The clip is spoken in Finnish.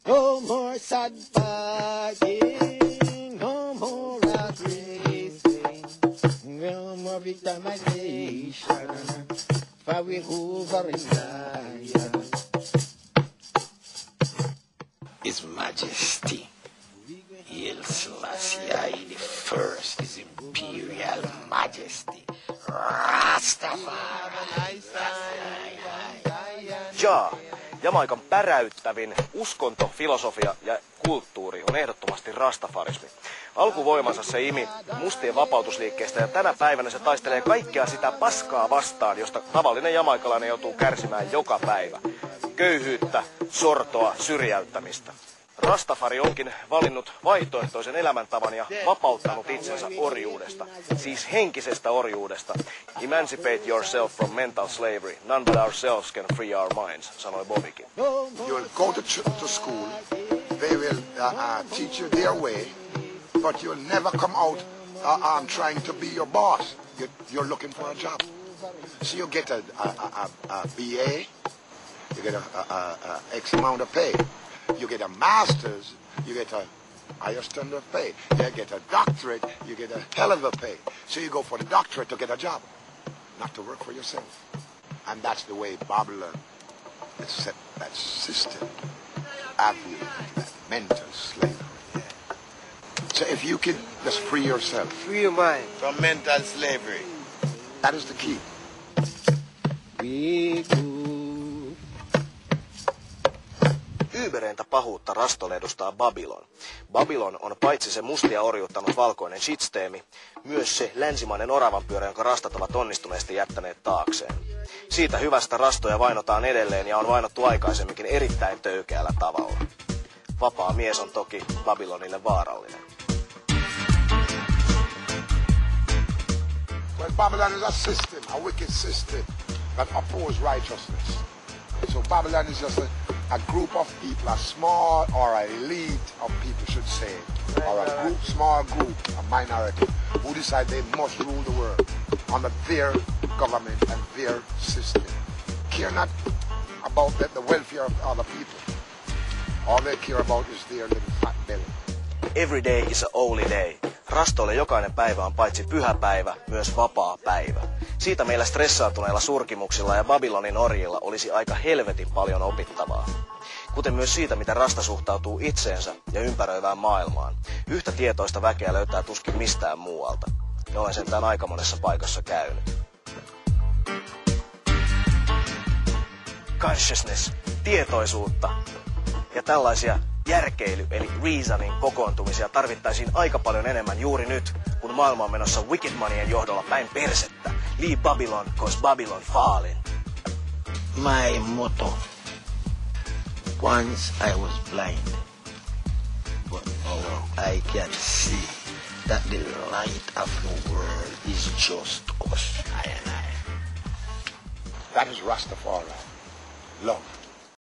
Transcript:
No more sad partying, no more rock racing, no more victimization, for we over in Zion. His Majesty, Haile Selassie I the His Imperial Majesty, Rastafari. Jamaikan päräyttävin uskonto, filosofia ja kulttuuri on ehdottomasti rastafarismi. Alkuvoimansa se imi mustien vapautusliikkeestä ja tänä päivänä se taistelee kaikkea sitä paskaa vastaan, josta tavallinen jamaikalainen joutuu kärsimään joka päivä. Köyhyyttä, sortoa, syrjäyttämistä. Rastafari onkin valinnut vaihtoehtoisen elämäntavan ja vapauttanut itsensä orjuudesta, siis henkisestä orjuudesta. Emancipate yourself from mental slavery. None but ourselves can free our minds, sanoi Bobikin. You will go to school, they will teach you their way, but you'll never come out trying to be your boss. You're looking for a job. So you get a BA, you get a X amount of pay. You get a master's, you get a higher standard of pay. You get a doctorate, you get a hell of a pay. So you go for the doctorate to get a job, not to work for yourself. And that's the way Babylon has set that system, that mental slavery. So if you can just free yourself. Free your mind. From mental slavery. That is the key. We go. Yybereintä pahuutta rastolle edustaa Babylon. Babylon on paitsi se mustia orjuuttanut valkoinen shitsteemi, myös se länsimainen oravanpyörä, jonka rastat ovat onnistuneesti jättäneet taakseen. Siitä hyvästä rastoja vainotaan edelleen ja on vainottu aikaisemminkin erittäin töykeällä tavalla. Vapaa mies on toki Babylonille vaarallinen. Well, Babylon is a system, a wicked system that opposes righteousness. So Babylon is just a group of people, a small or an elite of people should say, or a group, small group, a minority, who decide they must rule the world under their government and their system. Care not about the welfare of other people. All they care about is their little fat belly. Every day is a holy day. Rastoille jokainen päivä on paitsi pyhä päivä, myös vapaa päivä. Siitä meillä stressaantuneilla surkimuksilla ja Babylonin orjilla olisi aika helvetin paljon opittavaa. Kuten myös siitä, miten rasta suhtautuu itseensä ja ympäröivään maailmaan. Yhtä tietoista väkeä löytää tuskin mistään muualta. Ja olen sentään aika monessa paikassa käynyt. Consciousness, tietoisuutta ja tällaisia järkeily eli reasoning kokoontumisia tarvittaisiin aika paljon enemmän juuri nyt, kun maailma on menossa Wicked Money'n johdolla päin persettä. Leave Babylon, cause Babylon falling. My motto. Once I was blind, but now I can see that the light of the world is just us, I and I. That is Rastafari. Love.